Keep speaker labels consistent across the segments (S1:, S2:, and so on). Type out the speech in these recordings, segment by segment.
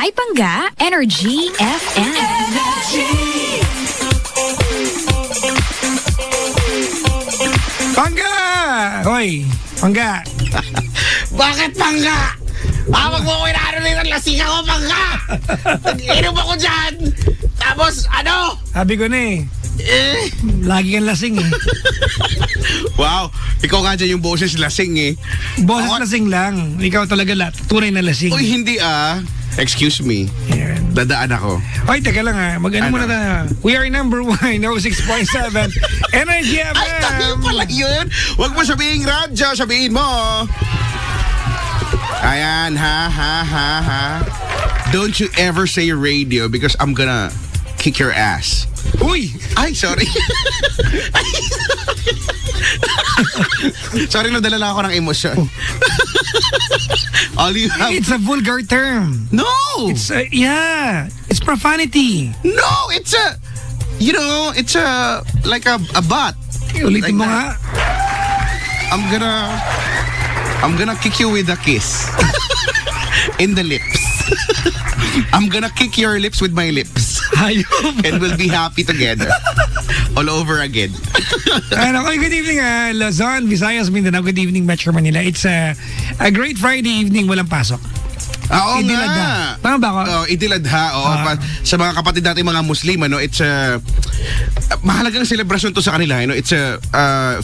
S1: Hi Pangga, Energy FM.
S2: Pangga! Hoy, Pangga.
S3: Bakit Pangga? Hawag mo ko inaano nito, lasing ako Pangga! Nag-inom ako dyan! Tapos ano?
S2: Sabi ko na lagi kang lasing
S3: Wow, ikaw nga dyan yung boses lasing
S2: Boses lasing lang. Ikaw talaga tunay na lasing.
S3: Uy, hindi Excuse me.
S2: Yan.
S3: Dadaan ako.
S2: Hoy, teka lang mag-ano muna tayo. We are number 1, 06.7. Energy FM.
S3: Ay, tayo pala yun. Huwag mo sabihin radyo, sabihin mo. Ayan, ha. Don't you ever say radio because I'm gonna kick your ass.
S2: Uy!
S3: Ay, sorry. Sorry, nadala lang ako ng emosyon. All you have...
S2: It's a vulgar term.
S3: No!
S2: It's it's profanity.
S3: No, it's a... You know, it's a... Like a butt.
S2: Ulitin mo
S3: Like
S2: nga.
S3: I'm gonna kick you with a kiss. In the lips. I'm gonna kick your lips with my lips.
S2: Hayop.
S3: And we'll be happy together. All over again.
S2: Good evening, Luzon, Visayas, Mindanao. Good evening, Metro Manila. It's a great Friday evening, walang pasok.
S3: Oo
S2: Idiladha.
S3: nga.
S2: Tama ba ako?
S3: Idiladha. Sa mga kapatid natin mga Muslim, it's a mahalagang celebration to sa kanila. It's a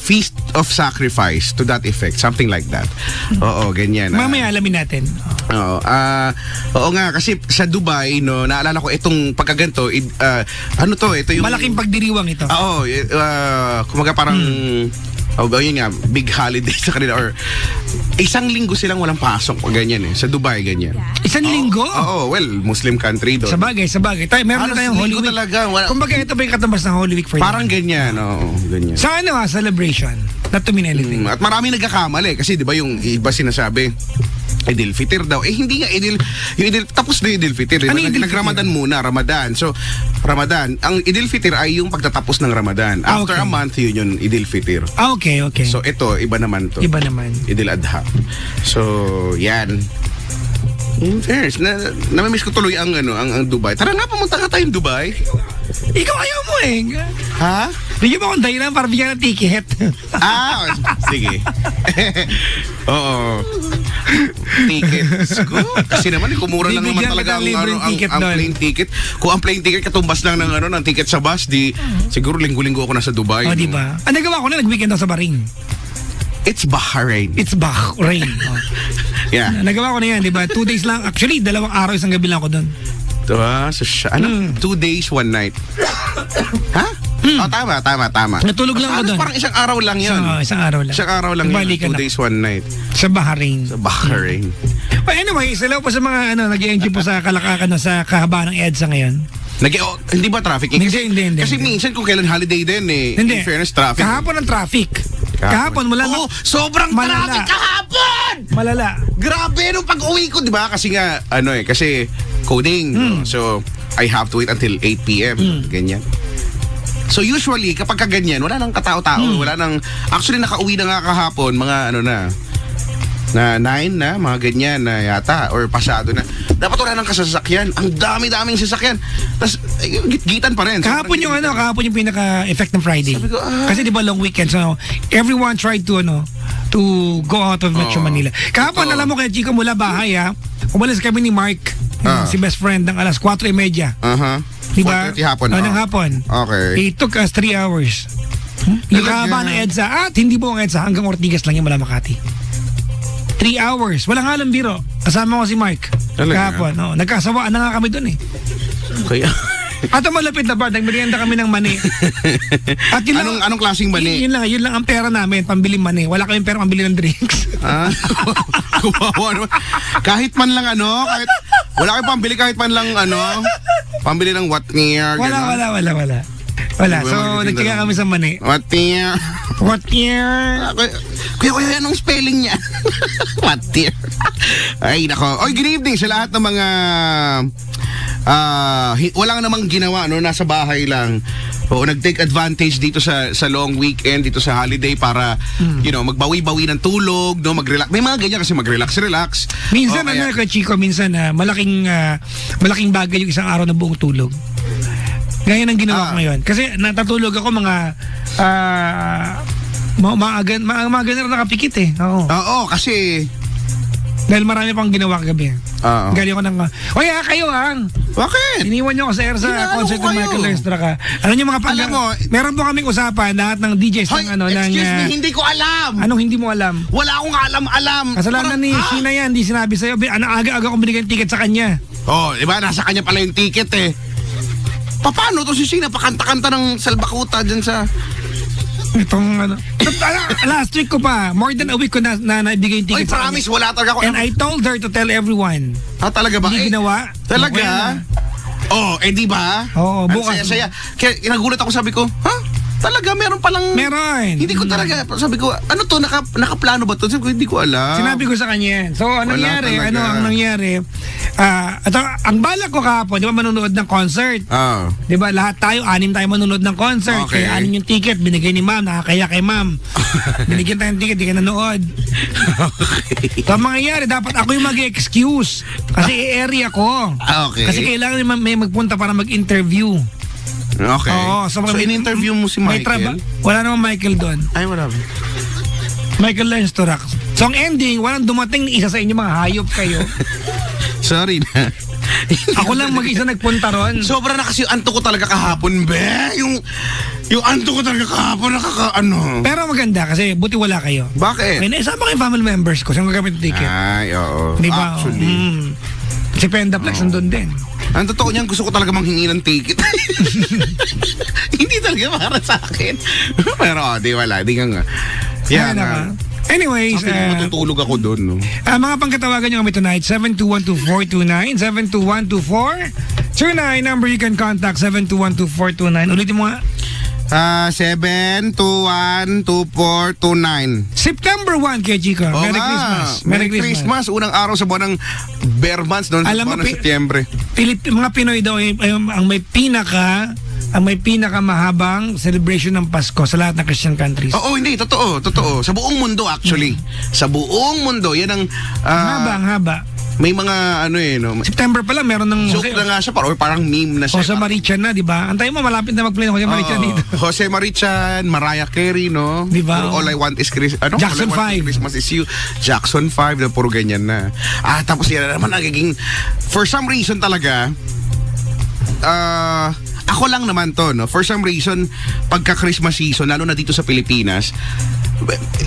S3: feast of sacrifice to that effect. Something like that. Oo, ganyan.
S2: Mamaya alamin natin.
S3: Oo nga, kasi sa Dubai, naalala ko itong pagkaganto, ito yung...
S2: Malaking pagdiriwang ito.
S3: Oo, kumaga parang... yun nga, big holiday sa kanila or isang linggo silang walang pasok o ganyan sa Dubai ganyan.
S2: Isang linggo?
S3: Oo, well, Muslim country doon.
S2: Sa bagay. Meron na tayong Holy Week.
S3: Talaga.
S2: Kumbaga ito pa yung katambas ng Holy Week for
S3: parang ganyan, ganyan.
S2: Sa celebration, not to mean anything.
S3: At marami nagkakamali kasi 'di ba yung iba sinasabi Idil Fitr daw. Hindi nga tapos na yung Idil Fitr.
S2: Ano Idil Fitr?
S3: Nag-Ramadan muna, Ramadan. So, Ramadan, ang Idil Fitr ay yung pagtatapos ng Ramadan. After a month, yun yung Idil Fitr.
S2: Okay.
S3: So, ito, iba naman to.
S2: Iba naman.
S3: Idil Adha. So, yan. In fairness, namimiss ko tuloy ang Dubai. Tara nga, pumunta nga tayong Dubai.
S2: Ikaw ayaw mo
S3: Ha?
S2: Bigyan mo akong dahilan para bigyan ng ticket.
S3: Sige. Oo. Tickets ko. Kasi naman, kumura lang naman
S2: Bibigyan
S3: talaga
S2: kita ng libreng ticket
S3: ang
S2: doon.
S3: plane ticket. Kung ang plane ticket katumbas lang ng ticket sa bus, siguro linggo-linggo ako nasa Dubai.
S2: Di ba? Nagawa ko na, nag-weekend ako sa Bahrain.
S3: It's Bahrain.
S2: It's Bahrain.
S3: Yeah.
S2: Nagawa ko na yan, di ba? 2 days lang. Actually, 2 araw, isang gabi lang ako doon.
S3: Diba? So, 2 days, 1 night. Ha? Tama.
S2: Natulog lang ako doon.
S3: Parang isang araw lang yun.
S2: Isang araw lang.
S3: Isang araw lang yun.
S2: Nagbalikan
S3: 2 days, 1 night.
S2: Sa Bahrain.
S3: Sa Bahrain.
S2: Well, anyway, salaw po sa mga nag-i-enjoy po sa kalakakan sa kahabaan ng EDSA ngayon.
S3: Hindi ba traffic?
S2: Hindi.
S3: Kasi minsan kung kailan holiday din
S2: Hindi.
S3: in fairness, traffic.
S2: Kahapon ang traffic. Kahapon wala na.
S3: Sobrang
S2: Malala.
S3: traffic kahapon!
S2: Malala.
S3: Grabe nung pag-uwi ko, di ba? Kasi nga, kasi coding. So, I have to wait until 8 p.m. Ganyan. So, usually, kapag kaganyan, wala nang katao-tao. Wala nang, actually, nakauwi na nga kahapon, mga na 9 na, mga ganyan na yata, or pasado na. Dapat wala nang kasasakyan. Ang dami-daming sasakyan. Tapos, gitgitan pa rin.
S2: Kahapon yung pinaka-effect ng Friday.
S3: Sabi ko,
S2: Kasi di ba long weekend, so everyone tried to go out of Metro Manila. Kahapon, alam mo kaya Chico mula bahay umalis kami ni Mark, si best friend ng alas 4:30. Di ba?
S3: 4:30 hapon.
S2: Ng hapon.
S3: Okay.
S2: It took us 3 hours. Yung kahaba ng EDSA, at hindi buong EDSA, hanggang Ortigas lang yung mula Makati. 3 hours. Walang alam biro. Kasama ko si Mark.
S3: Talaga?
S2: Kahapon. Nagkasawaan na nga kami doon
S3: Kaya...
S2: At ang malapit na part, nagmerienda kami ng mani. At
S3: anong klaseng mani?
S2: Yun lang ang pera namin, pambili mani. Wala kaming pera pambili ng drinks.
S3: Kumawa naman. Kahit man lang wala kayong pambili kahit man lang pambili ng watnier.
S2: Wala. So, nagtiga kami sa mani.
S3: Watnier. Kuya, anong spelling niya? Watnier. Ay, nako. Oy, good evening sa lahat ng mga wala namang ginawa, no, nasa bahay lang. O nag-take advantage dito sa long weekend, dito sa holiday para magbawi-bawi ng tulog, no, mag-relax. May mga ganyan kasi mag-relax.
S2: Minsan,
S3: O, kaya-
S2: Kuya Chico, minsan malaking bagay yung isang araw na buong tulog. Ganyan ang ginawa ko ngayon. Kasi natatulog ako mga maaga na nakapikit eh. Oo.
S3: Oo, kasi
S2: Dahil marami pang ginawa kagabi.
S3: Oo.
S2: Galing ako ng... Oy, kayo
S3: bakit?
S2: iniwan niyo ako sa air sa
S3: Hinalo
S2: concert
S3: ko
S2: ng
S3: kayo.
S2: Michael Lerstra ka. Alam niyo mga
S3: Alam mo,
S2: meron po kaming usapan lahat ng DJs
S3: Hoy,
S2: ng
S3: excuse me, hindi ko alam.
S2: anong hindi mo alam?
S3: Wala akong alam.
S2: Kasalanan ni Sheena yan, hindi sinabi sa'yo. Aga-aga kong binigyan ticket sa kanya.
S3: Oh, di ba? Nasa kanya pala yung ticket eh. Paano to si Sheena? Pakanta-kanta ng salbakuta dyan sa...
S2: Itong last week ko pa, more than a week ko na naibigay yung
S3: Oy,
S2: ticket sa
S3: promise,
S2: kanya.
S3: wala talaga ako.
S2: And I told her to tell everyone.
S3: Talaga ba?
S2: Hindi ginawa.
S3: Talaga? Oh, di ba?
S2: Oo,
S3: Ang
S2: bukas.
S3: saya-saya. Kaya nagulat ako, sabi ko, talaga, meron palang...
S2: Meron.
S3: Hindi ko talaga, sabi ko, ano to, nakaplano ba to? Sabi ko, hindi ko alam.
S2: Sinabi ko sa kanya yan. So,
S3: Wala
S2: nangyari,
S3: talaga.
S2: ang nangyari, ang balak ko kahapon, di ba, manonood ng concert.
S3: Ah.
S2: Di ba, lahat tayo, 6 tayo manonood ng concert.
S3: Okay.
S2: Kaya 6 yung ticket, binigay ni ma'am, nakakaya kay ma'am. Binigyan tayo ng ticket, di ka nanood. So, ang mangyayari, dapat ako yung mag-excuse. Kasi i-area ko.
S3: Okay.
S2: Kasi kailangan may magpunta para mag-interview.
S3: Okay.
S2: Oo,
S3: so in-interview mo si Michael?
S2: Wala naman Michael doon.
S3: Ay, wala ba?
S2: Michael Lenstorak. So, ang ending, walang dumating ni isa sa inyo, mga hayop kayo.
S3: Sorry na.
S2: Ako lang mag-isa nagpunta ron.
S3: Sobra na kasi yung anto ko talaga kahapon, be. Yung anto ko talaga kahapon,
S2: Pero maganda kasi buti wala kayo.
S3: Bakit?
S2: May naisama kayong family members ko. Saan gagamit ng ticket?
S3: Ay, oo.
S2: Di ba?
S3: Actually.
S2: Si Pendaplex nandun din.
S3: Ang totoo niyan, gusto ko talaga manghingi ng ticket. Hindi talaga para sa akin. Pero, di wala. Di nga.
S2: Ay, naka. Anyways,
S3: matutulog ako doon, no?
S2: mga pangkatawagan nyo kami tonight, 7212429, 7212429, number you can contact, 7212429. Ulitin mo nga.
S3: 7212429.
S2: September 1 kay Chico.
S3: Oo
S2: Merry
S3: nga.
S2: Christmas.
S3: Merry Christmas. Unang araw sa buwan ng Bear Months, noon sa
S2: Alam mo,
S3: buwan ng Setyembre.
S2: Mga Pinoy daw ang may pinakamahabang celebration ng Pasko sa lahat ng Christian countries.
S3: Oo, hindi. Totoo. Sa buong mundo, actually. Sa buong mundo. Yan ang...
S2: Ang haba.
S3: May mga no?
S2: September pa lang, meron ng
S3: Joke na nga siya, or parang meme na siya.
S2: Jose Marichan na, di ba? Antayin mo, malapit na mag-play ng Jose Marichan dito.
S3: Jose Marichan, Mariah Carey, no?
S2: Di ba?
S3: Puro All I Want is Christmas.
S2: Jackson
S3: All I Want
S2: 5.
S3: is Christmas is You. Jackson 5, na puro ganyan na. Tapos yan naman nagiging, for some reason talaga, ako lang naman to, no? For some reason, pagka-Christmas season, lalo na dito sa Pilipinas,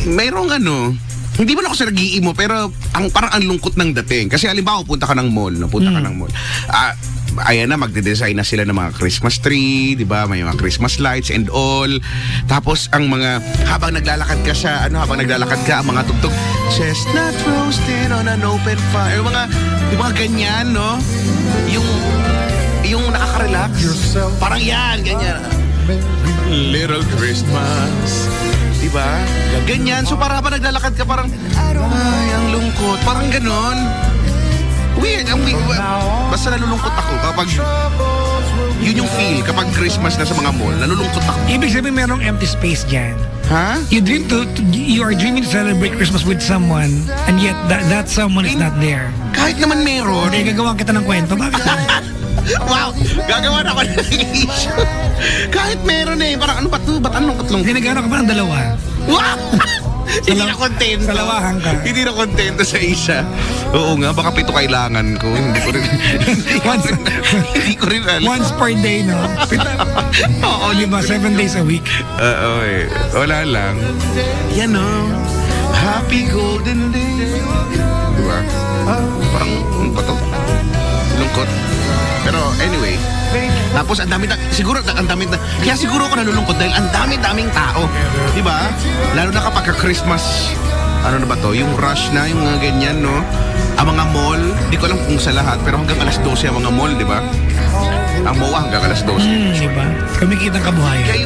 S3: mayroong hindi man ako sa nag-iimo, pero parang ang lungkot ng dating. Kasi halimbawa, punta ka ng mall, no? Ayan na, magde-design na sila ng mga Christmas tree, di ba? May mga Christmas lights and all. Tapos ang mga, habang naglalakad ka ang mga tugtog, chestnut roasted on an open fire. Yung mga ganyan, no? Yung nakaka-relax. Parang yan, ganyan. Little Christmas. Diba? Ganyan. So para habang naglalakad ka parang, ay, ang lungkot. Parang ganon. Weird. Basta nalulungkot ako kapag, yun yung feel kapag Christmas na sa mga mall. Nalulungkot ako.
S2: Ibig sabihin, merong empty space dyan.
S3: Ha?
S2: You are dreaming to celebrate Christmas with someone, and yet that someone is not there.
S3: Kahit naman meron.
S2: Hindi, gagawa kita ng kwento. Bakit?
S3: Wow! Gagawa na ako ng issue. Kahit meron parang ano ba ito? Ba't anong katlong?
S2: Hindi, nagkaroon ka pa ng dalawa.
S3: Wow! Hindi na kontento.
S2: Salawahan ka.
S3: Hindi na kontento sa isa. Oo nga, baka 7 kailangan ko. Hindi ko rin alam.
S2: Once per day, no? Oo, di ba? 7 days a week.
S3: Wala lang. Yan Happy Golden Day. Diba? Parang, ano ba to? Lungkot. Pero anyway, tapos ang dami kaya siguro ako nalulungkot dahil ang daming tao, di ba? Lalo na kapag Christmas, ano na ba to, yung rush na, yung mga ganyan, no? Ang mga mall, di ko alam kung sa lahat, pero hanggang alas 12 ang mga mall, di ba? Ang MOA hanggang alas 12.
S2: Di ba? Kumikita ang kabuhayan.
S3: Kaya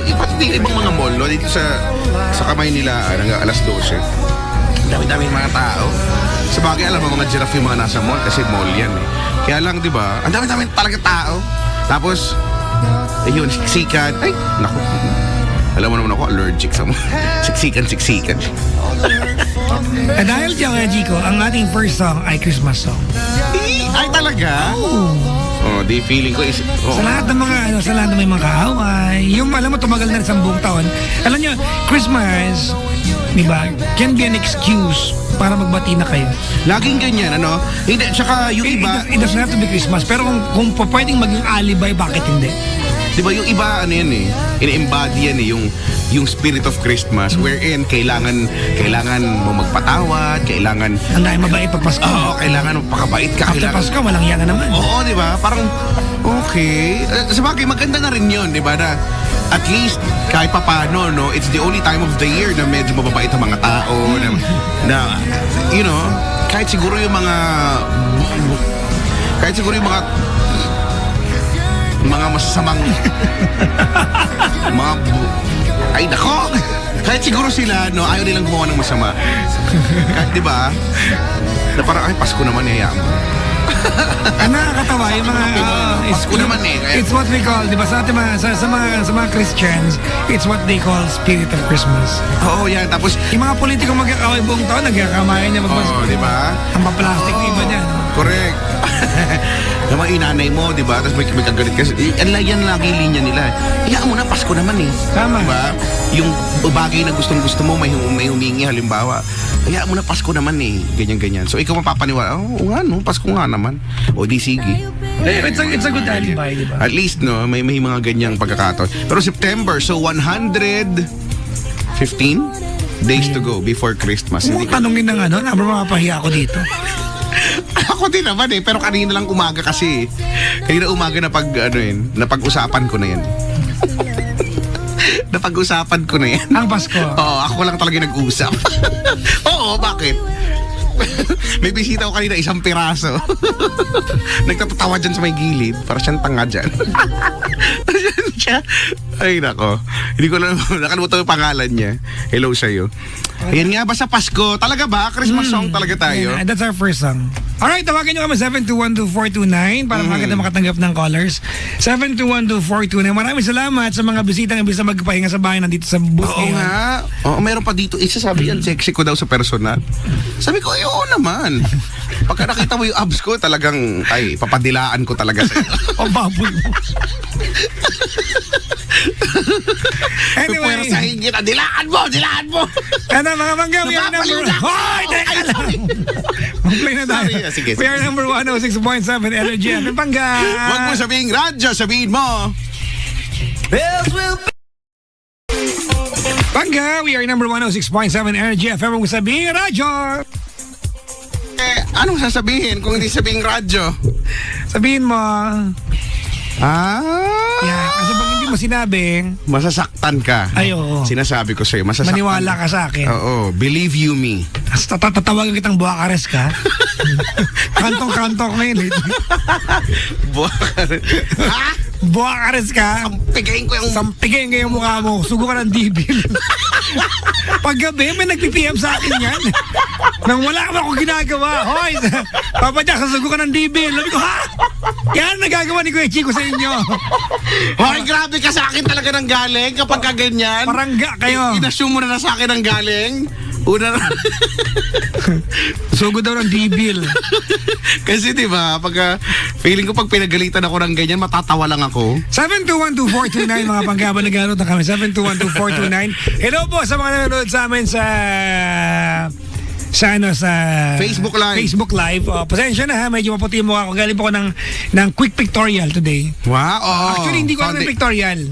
S3: yung ibang mga mall, no, dito sa kamay nila, hanggang alas 12. Dami-daming mga tao. Sabagay, alam mo, mga giraffe yung mga nasa mall kasi mall yan, Kaya lang, di ba? Ang dami-dami talaga tao. Tapos, ayun, siksikan. Ay, naku. Alam mo naman ako, allergic sa mga siksikan.
S2: Dahil dyan, Chico, ang ating first song ay Christmas song.
S3: Ay, talaga? Oh, di feeling ko is... Oh.
S2: Sa lahat ng mga sa lahat ng may mga kaaway, yung alam mo tumagal na isang buong taon. Alam niyo, Christmas, di ba, can be an excuse para magbati na kayo.
S3: Laging ganyan, ano? Hindi, tsaka yung iba...
S2: It doesn't have to be Christmas, pero kung pwedeng maging alibay, bakit hindi?
S3: Di ba yung iba, ano yan eh, in-embody yan eh, yung spirit of Christmas, wherein kailangan mo magpatawad, kailangan...
S2: Ang dahil mabait pag Pasko.
S3: Oo, kailangan magpakabait ka.
S2: After
S3: Kailangan,
S2: Pasko, walang yan naman.
S3: oo, di ba? Parang, okay. Sabagay, maganda na rin yun, di ba? Na at least, kahit papano, no, it's the only time of the year na medyo mababait ang mga tao, na you know, kahit siguro yung mga masasamang ay nako, kahit siguro sila, no, ayaw nilang gumawa ng masama. Kahit, di ba, na parang, ay, Pasko naman, hayaan mo.
S2: Ang nakakatawa yung mga
S3: Pasko naman eh.
S2: it's what we call, di ba, sa mga Christians, it's what they call spirit of Christmas.
S3: Oo, yan. Tapos,
S2: Yung mga politiko magkakaway buong taon, nagkakamayan niya magpasko.
S3: di ba?
S2: Ang paplastic na iba niyan.
S3: Correct. Yung mga inanay mo, di ba? Tapos may kagalit kasi. Yan lagi linya nila. Iyaan mo na, Pasko naman eh.
S2: Tama.
S3: Di ba? Yung bagay na gustong-gusto mo, may humingi halimbawa. Iyaan mo na, Pasko naman eh. Ganyan-ganyan. So ikaw mapapaniwala, oo nga no, Pasko nga naman. O di sige.
S2: It's a good alibi, di ba?
S3: At least no, may mga ganyang pagkakataon. Pero September, so 115 days to go before Christmas.
S2: Kung tanongin ng ano, mapapahiya ako dito.
S3: Ako din naman eh, pero kanina lang umaga kasi. Kanina umaga na napag-usapan ko na yan. Napag-usapan ko na yan.
S2: Ang Pasko.
S3: Oo, ako lang talaga nag-usap. Oo, bakit? May bisita ko kanina, isang piraso. Nagtatawa dyan sa may gilid. Para siyang tanga dyan. Siya. Ay, nako. Hindi ko lang, nakalimutan yung pangalan niya. Hello sa'yo. Ayan nga ba sa Pasko? Talaga ba? Christmas song talaga tayo?
S2: Yeah, that's our first song. Alright, tawagan nyo kami 7212429 para maganda makatanggap ng callers. 7212429. Maraming salamat sa mga bisita na bisa magpahinga sa bahay nandito sa booth
S3: Oo
S2: ngayon.
S3: nga. Oo, meron pa dito. Isa sabi yan, sexy ko daw sa personal. Sabi ko, ay, oo naman. Pagka nakita mo yung abs ko, talagang, ay, papadilaan ko talaga sa'yo.
S2: O baboy mo. Anyway.
S3: Pwersahin kita, dilaan mo!
S2: Ano mga bangga, we are number...
S3: Napapaliw na ako!
S2: Hoy, teka lang! Mag-play na tayo.
S3: Sorry, sige.
S2: We are number 106.7 Energy FM Bangga.
S3: Huwag mo sabihin radyo, sabihin mo.
S2: Bangga, we are number 106.7 Energy FM. Huwag mo sabihin radyo.
S3: Anong sasabihin kung hindi sabihin radyo?
S2: Sabihin mo.
S3: Yeah,
S2: Kasi pag hindi mo sinabi,
S3: masasaktan ka.
S2: ay oo.
S3: Sinasabi ko sa'yo, masasaktan.
S2: Maniwala ka sa akin.
S3: Oo, believe you me.
S2: Tatawagan kitang Buakares ka. Kantong-kanto ko ngayon.
S3: Ha?
S2: Buakares ka.
S3: Pigayin ko yung...
S2: Sampigay ngayon yung mukha mo. Sugo ka ng dibil. Paggabi, may nag-PM sa akin yan. Nang wala ka akong ginagawa. Hoy, Papa Jack, sugo ka ng dibil. Sabi ko, ha? Yan nagagawa ni Kuya Chico sa inyo.
S3: Hoy, grabe ka sa akin talaga ng galing kapag kaganyan.
S2: Parangga kayo.
S3: Inassume mo na sa akin ng galing. Una na.
S2: Sugo daw ng dibil.
S3: Kasi diba, pag feeling ko pag pinagalitan ako ng ganyan, matatawa lang ako.
S2: 7212429 mga panggaba, nag-aalot na kami. 7212429. Hello po sa mga nanonood sa amin sa
S3: Facebook Live.
S2: Facebook Live. Pasensya na ha, medyo maputi yung mukha ko. Galing po ako ng quick pictorial today.
S3: Wow.
S2: Actually, hindi ko alam yung pictorial.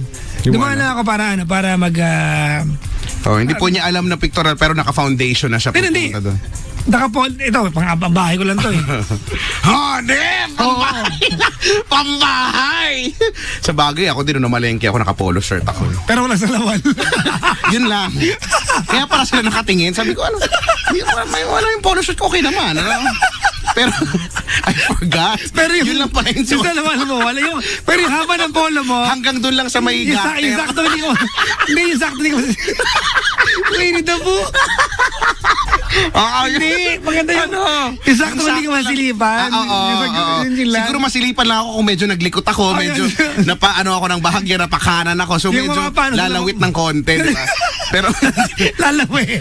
S3: Yung
S2: Dumaan na ako para mag...
S3: hindi po niya alam na pictorial pero naka-foundation na siya.
S2: Hindi. Ito, pang-bahay ko lang to eh.
S3: Pambahay! Pambahay! Sa bagay, ako din namalengke ako, naka-polo shirt ako.
S2: Pero wala sa lawan.
S3: Yun lang. Kaya para sila nakatingin, sabi ko, wala yung polo shirt ko, okay naman. Pero, I forgot.
S2: Pero
S3: yun lang pala yung
S2: sa lawan mo, wala yung... Pero yung haba ng polo mo...
S3: Hanggang doon lang sa may gater.
S2: Yung sakto, hindi ko... Hindi, yung sakto, hindi ko... Winnie the Pooh. Hindi, maganda yun.
S3: Ano?
S2: Isakto hindi ka masilipan. Yun sila.
S3: Siguro masilipan lang ako kung medyo naglikot ako, medyo napaano ako ng bahagya, napakanan ako. So
S2: Yung
S3: medyo
S2: mga paano,
S3: lalawit ng konti, di ba? Pero
S2: Lalawin.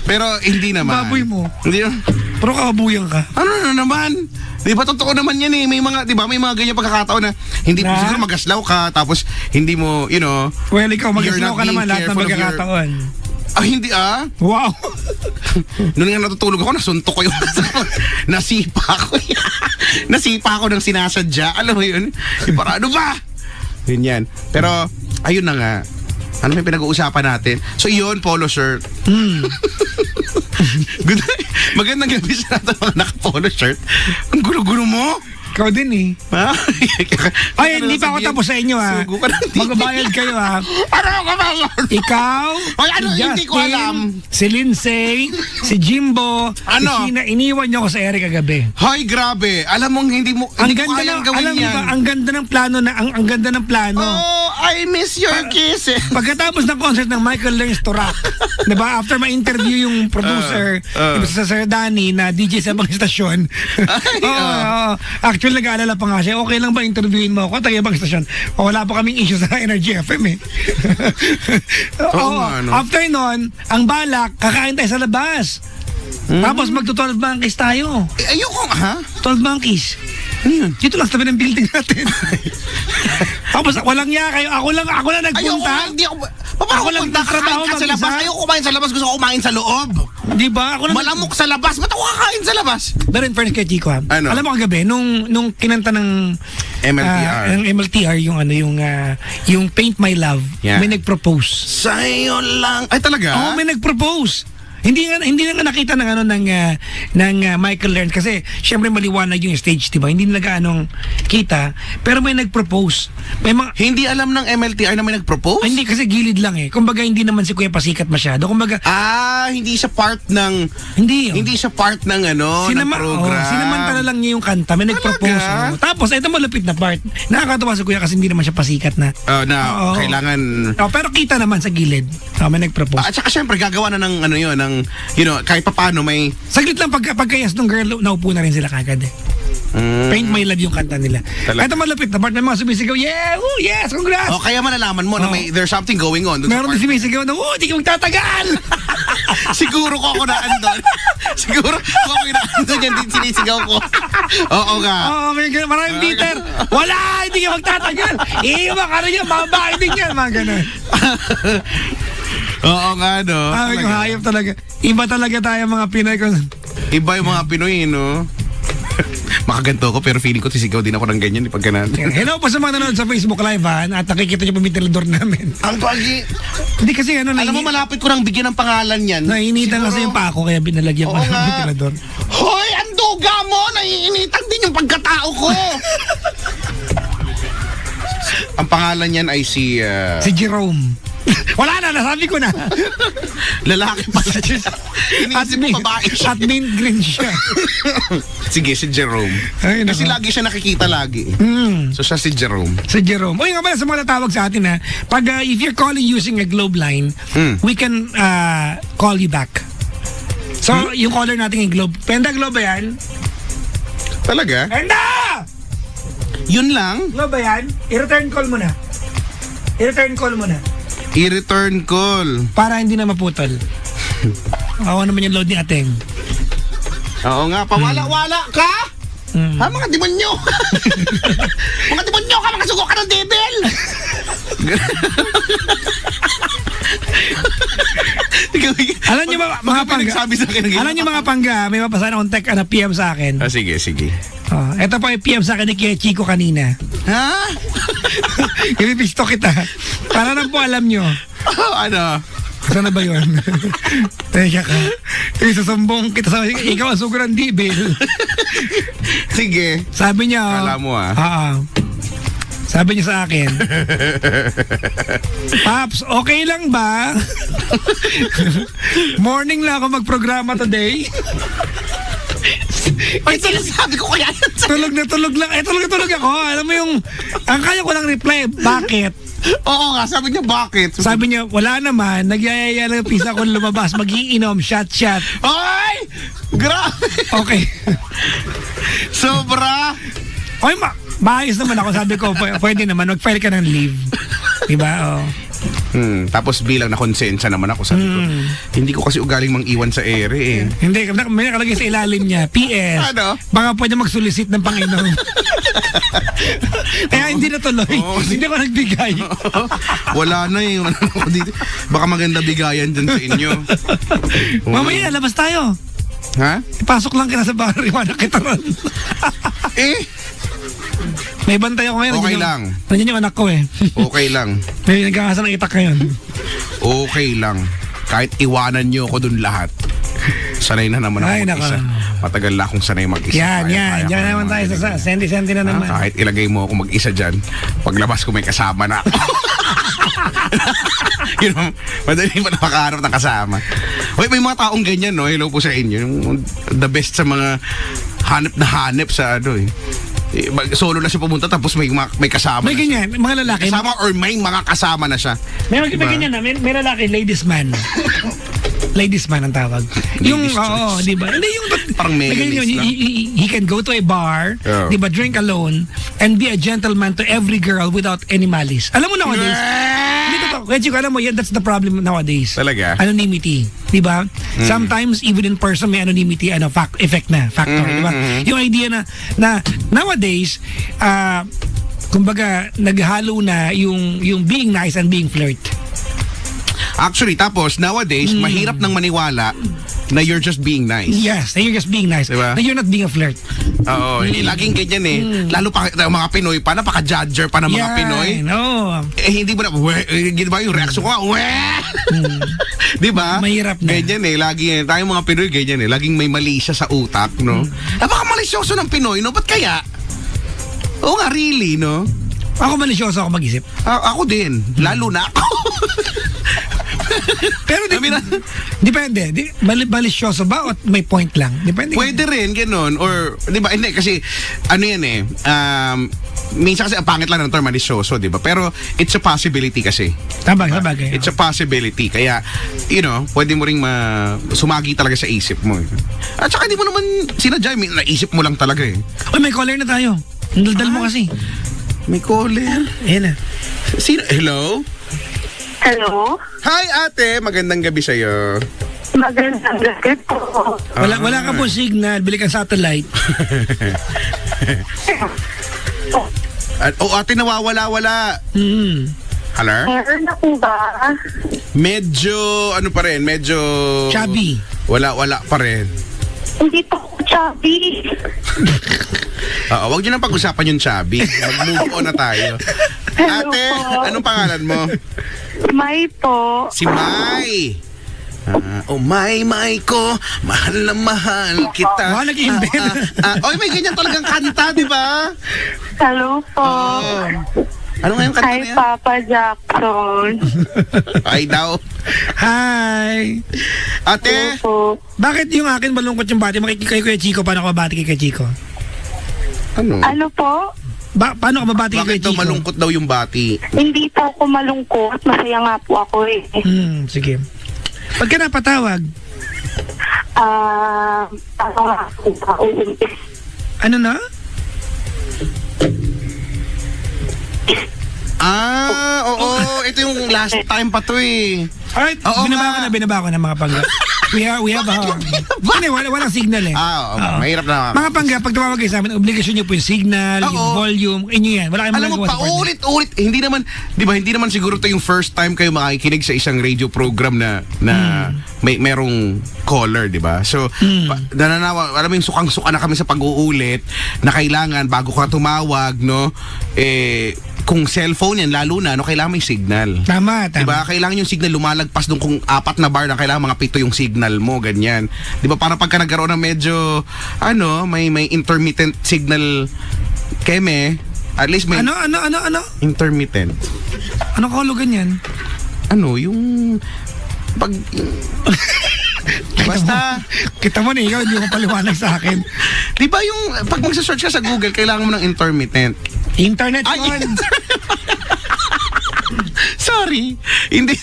S3: pero hindi naman.
S2: Baboy mo.
S3: Hindi.
S2: Pero kabuyan ka.
S3: Ano na naman? Di ba totoo naman yan eh. May mga, di ba, may mga ganyan pagkakataon na hindi mo
S2: Na?
S3: siguro magaslaw ka tapos hindi mo, you know,
S2: Well, ikaw,
S3: You're
S2: mag-slow
S3: not
S2: ka naman
S3: being
S2: lahat ng
S3: careful of your-
S2: magkakataon.
S3: hindi ah.
S2: Wow.
S3: Noon nga natutulog ako, nasuntok ko yung nasipa ko. Nasipa ako ng sinasadya. Alam mo yun? Yung para ano ba? Ganyan. Pero, ayun na nga. Ano may pinag-uusapan natin? So, yun, polo shirt. Good. Magandang gabi sa natin mga naka-polo shirt. Ang gulo-gulo mo.
S2: Ikaw din eh.
S3: Ha?
S2: Ay, hindi pa ako tapos sa inyo ha.
S3: Sugo ka ng
S2: Magbabayad kayo ha.
S3: Ano ka ba yun?
S2: Ikaw,
S3: Ay, ano, hindi ko alam.
S2: si Lindsay, si Jimbo,
S3: Ano?
S2: si Sheena, iniwan niyo ako sa Eric kagabi.
S3: Hoy, grabe. Alam mong hindi mo
S2: Ang
S3: hindi ko
S2: ganda
S3: kayang
S2: ng,
S3: gawin
S2: alam niyo
S3: yan.
S2: ba, ang ganda ng plano na, ang ganda ng plano.
S3: Oh, I miss your kisses.
S2: Pagkatapos ng concert ng Michael Learns to Rock, diba? After ma-interview yung producer, diba, sa Sir Danny na DJ sa ibang istasyon. Oo. Actually, nag-aalala pa nga siya, okay lang ba interviewin mo ako? Taga ibang istasyon. Wala pa kaming issue sa Energy FM eh.
S3: Oo nga, no?
S2: After nun, ang balak, kakain tayo sa labas. Tapos magto-12 monkeys tayo.
S3: Eh, ayoko ha?
S2: 12 monkeys.
S3: Ano yun?
S2: Dito lang sa tabi ng building natin. Tapos walang niya kayo. Ako lang
S3: Ayoko
S2: nagpunta.
S3: nga, hindi ako... Paano
S2: Ako lang
S3: punta
S2: nagtatrabaho
S3: kakain ka sa
S2: mag-isa?
S3: labas? Ayoko kumain sa labas, gusto ko kumain sa loob.
S2: Di ba? Ako lang
S3: Malamok sa labas, ba't ako kakain sa labas?
S2: Pero in fairness kay Chico, ha?
S3: Ano?
S2: Alam mo kagabi, nung kinanta ng
S3: MLTR.
S2: ng MLTR yung Paint My Love,
S3: Yeah.
S2: may nag-propose.
S3: Sa'yo lang. Ay, talaga?
S2: Oo, may nag-propose. Hindi na nakita ng Michael Learns kasi syempre maliwanag yung stage, 'di ba? Hindi na gaanong kita, pero may nag-propose. May mga
S3: Hindi alam ng MLTR na may nag-propose?
S2: hindi kasi gilid lang eh. Kumbaga hindi naman si Kuya pasikat masyado. Kumbaga
S3: Hindi siya part ng...
S2: hindi.
S3: Hindi siya part ng ng program.
S2: Sinamantala lang niya yung kanta. May nag-propose.
S3: Talaga?
S2: Tapos, ito malapit na part. Nakakatawa si Kuya kasi hindi naman siya pasikat na. Oo.
S3: Kailangan...
S2: Pero kita naman sa gilid. May nag-propose.
S3: At saka syempre, gagawa na ng kahit papaano may...
S2: Saglit lang pagkayas ng girl, naupo na rin sila kagad eh. Paint My Love yung kanta nila.
S3: Talaga?
S2: Ito malapit na part. May mga sumisigaw, yeah! Ooh, yes! Congrats!
S3: O, kaya malalaman mo na there's something going on. Dun sa
S2: Meron din
S3: part.
S2: sumisigaw na, di ka magtatagal!
S3: Siguro ko ako naandun. Siguro ko ako naandun yan din sinisigaw ko. Oo nga.
S2: Oo, maraming bitter. Wala! Hindi ka magtatagal! Iiwan ka rin yan, mababae din yan, mga ganun.
S3: Oo nga, no?
S2: Ay,
S3: Talaga.
S2: hayop talaga. Iba talaga tayo mga Pinoy.
S3: Iba yung mga Pinoy, no? Makaganto ko, pero feeling ko sisigaw din ako ng ganyan pag ganun.
S2: Hello po sa mga nanonood sa Facebook Live ha. At nakikita niyo po yung ventilador namin.
S3: Ang pagi...
S2: Hindi kasi
S3: Alam mo, malapit ko nang bigyan ng pangalan yan.
S2: Naiinitan kasi yung pako kaya binalagyan ko
S3: Oo
S2: ng
S3: nga.
S2: ventilador.
S3: Hoy, ang duga mo! Naiinitan din yung pagkatao ko! Ang pangalan niyan ay si
S2: Si Jerome. Wala na, nasabi ko na.
S3: lalaki pa siya. Iniisip mo babae siya.
S2: At mint green siya.
S3: Sige, si Jerome.
S2: Ay,
S3: Kasi
S2: nako.
S3: lagi siya nakikita lagi. So siya si Jerome.
S2: Si Jerome. Uy, nga pala sa mga natawag sa atin ha. Pag if you're calling using a Globe line, we can call you back. So, yung caller natin yung Globe. Penda Globe ba yan?
S3: Talaga?
S2: Penda!
S3: Yun lang?
S2: Globe ba yan? I-return call mo na. I-return call mo na.
S3: I-return call.
S2: Para hindi na maputol. Awa naman yung load ni Ateng.
S3: Oo nga, pawala-wala ka? Ha, mga demonyo? Mga demonyo ka, mga sugo ka ng devil!
S2: Alam niyo ba, mga pangga?
S3: Sabi sa akin,
S2: Alam niyo mga pangga, may mapasa na akong tech na PM sa akin.
S3: sige, sige.
S2: Ito pa yung PM sa akin ni Kuya Chico kanina.
S3: Ha?
S2: Ipipisto kita. Para lang po alam nyo.
S3: Ano?
S2: Saan na ba yun? Teka ka. Isasambong kita sa ikaw ang sugar ng dibil.
S3: Sige.
S2: Sabi niya.
S3: Kala mo, ah.
S2: Sabi niya sa akin. Paps, okay lang ba? Morning lang ako magprograma today.
S3: Ay, sinasabi ko kaya yan.
S2: Tulog na tulog lang. Tulog na tulog ako. Alam mo yung, ang kaya ko lang reply, bakit?
S3: Oo nga, sabi niya, bakit?
S2: Sabi niya, wala naman, nagyayaya lang yung pisa ko lumabas, magiinom, shot.
S3: Ay! Grabe!
S2: Okay.
S3: Sobra!
S2: Okay, maayos naman ako. Sabi ko, pwede naman, mag-file ka ng leave. Diba? Oh.
S3: Tapos bilang nakonsensya naman ako, sabi ko, hindi ko kasi ugaling mang-iwan sa ere eh.
S2: Hindi, may nakalagay sa ilalim niya, PS,
S3: Ano?
S2: baka pwede mag-solicit ng Panginoon. Kaya hindi natuloy.
S3: Oo.
S2: Hindi ko nagbigay.
S3: Wala na eh. Baka maganda bigayan dyan sa inyo.
S2: Mamaya, labas tayo.
S3: Ha?
S2: Ipasok lang kita sa bahay, wala kita ron.
S3: Eh,
S2: May bantay ako ngayon.
S3: Okay
S2: nandiyan
S3: lang.
S2: Nandiyan yung anak ko eh.
S3: okay lang.
S2: May nagkakasa ng itak ngayon.
S3: Okay lang. Kahit iwanan niyo ako dun lahat. Sanay na naman ako
S2: Ay,
S3: mag-isa.
S2: nako.
S3: Matagal na akong sanay mag-isa.
S2: Yan.
S3: Kaya
S2: Diyan
S3: ko
S2: naman tayo sa senti-senti na naman.
S3: Kahit ilagay mo ako mag-isa dyan, paglabas ko may kasama na ako. You know, madali pa na makaharap ng kasama. Uy, may mga taong ganyan, no? Hello po sa inyo. Yung the best sa mga hanep na hanep sa ano eh. Solo na siya pumunta tapos may kasama
S2: May
S3: na siya.
S2: ganyan, mga lalaki.
S3: Kasama or may mga kasama na siya.
S2: May
S3: Diba?
S2: ganyan na, may lalaki, ladies man. Ladies man ang tawag. Yung,
S3: Ladies choice.
S2: di ba? Hindi yung,
S3: Parang
S2: may ganyan
S3: mayonnaise
S2: yun,
S3: lang.
S2: he can go to a bar,
S3: Yeah.
S2: di ba, drink alone, and be a gentleman to every girl without any malice. Alam mo nowadays, hindi totoo. Kaya Chico, alam mo, that's the problem nowadays.
S3: Talaga?
S2: Anonymity. Di ba? Sometimes, even in person, may anonymity effect na, factor. Di ba? Yung idea na nowadays, kumbaga, naghalo na yung being nice and being flirt.
S3: Actually, tapos nowadays, mahirap nang maniwala na you're just being nice.
S2: Yes, na you're just being nice.
S3: Diba?
S2: Na you're not being a flirt.
S3: Oo, laging ganyan eh. Lalo pa mga Pinoy pa, napaka-judger pa ng mga Pinoy.
S2: No.
S3: Eh, hindi mo na, di ba yung reaction ko, di ba?
S2: Mahirap na.
S3: Ganyan eh, lagi eh. Tayong mga Pinoy, ganyan eh. Laging may mali siya sa utak, no? Napaka-malisyoso ng Pinoy, no? Ba't kaya? Oo nga, really, no?
S2: Ako malisyoso ako mag-isip.
S3: Ako din, lalo na ako.
S2: Pero depende. Malisyoso ba o may point lang? Depende.
S3: Pwede rin, ganun. Or, di ba, hindi, kasi, ano yan eh, minsan kasi ang pangit lang ng term malisyoso, di ba? Pero, it's a possibility kasi.
S2: Sabagay.
S3: It's a possibility. Kaya, you know, pwede mo ring sumagi talaga sa isip mo. At saka, hindi mo naman sinadya, naisip mo lang talaga eh.
S2: Uy, may caller na tayo. Ang daldal mo kasi.
S3: May caller.
S2: Ayan na.
S3: Sino? Hello?
S4: Hello?
S3: Hi, ate. Magandang gabi sa'yo.
S4: Magandang gabi po.
S2: Wala ka po signal. Bili kang satellite.
S3: Ate, nawawala-wala. Hello?
S4: Meron na po ba?
S3: Medyo, ano pa rin, medyo...
S2: Chubby.
S3: Wala pa rin.
S4: Hindi po ako chubby.
S3: Wag nyo nang pag-usapan yung chubby. Mag-move on na tayo.
S4: Hello
S3: Ate,
S4: po.
S3: anong pangalan mo?
S4: May po.
S3: Si Mai. May ko, mahal na mahal kita.
S2: Wow, nag-invent.
S3: Oy, may ganyan talagang kanta, di ba?
S4: Hello po.
S3: Ano nga yung kanta
S4: Hi,
S3: na yan?
S4: Papa Jackson.
S3: Ay daw.
S2: Hi.
S4: Hello
S3: Ate,
S4: po.
S2: Bakit yung akin malungkot yung bati? Kay Kuya Chico, paano ka babati kay Kuya Chico?
S3: ano?
S4: Ano po?
S2: Paano ka babati kay
S3: Bakit
S2: Kuya
S3: daw
S2: Chico?
S3: malungkot daw yung bati?
S4: Hindi po ako malungkot. Masaya nga po ako eh.
S2: Sige. Pag ka napatawag,
S4: Ano nga po ba?
S2: ano na?
S3: Oo. Ito yung last time pa to eh.
S2: Alright,
S3: Oo
S2: binaba ko na mga pangga. We have hindi, walang signal eh. Oo.
S3: Mahirap na.
S2: Mga pangga, pag tumawag kayo sa amin, obligasyon nyo po yung signal,
S3: Oo.
S2: yung volume, inyo yan. Wala kayong
S3: Alam mo,
S2: magagawa sa partner.
S3: paulit-ulit. Hindi naman, di ba, hindi naman siguro to yung first time kayo makikinig sa isang radio program na merong caller, di ba? So, nananawa, alam mo yung sukang-suka na kami sa pag-uulit na kailangan, bago ka tumawag, no, kung cellphone yan, lalo na, no, kailangan may signal.
S2: Tama.
S3: Diba? Kailangan yung signal lumalagpas doon kung 4 na bar na kailangan mga 7 yung signal mo, ganyan. Diba? Para pagka nagkaroon ng medyo, may intermittent signal keme, at least may
S2: Ano?
S3: intermittent.
S2: Ano kahulugan yan?
S3: Yung pag... Basta,
S2: Kita mo na ikaw, hindi mo paliwanag sa akin.
S3: di ba yung pag magsa-search ka sa Google, kailangan mo ng intermittent.
S2: Internet
S3: Ay,
S2: yun.
S3: Sorry. Hindi.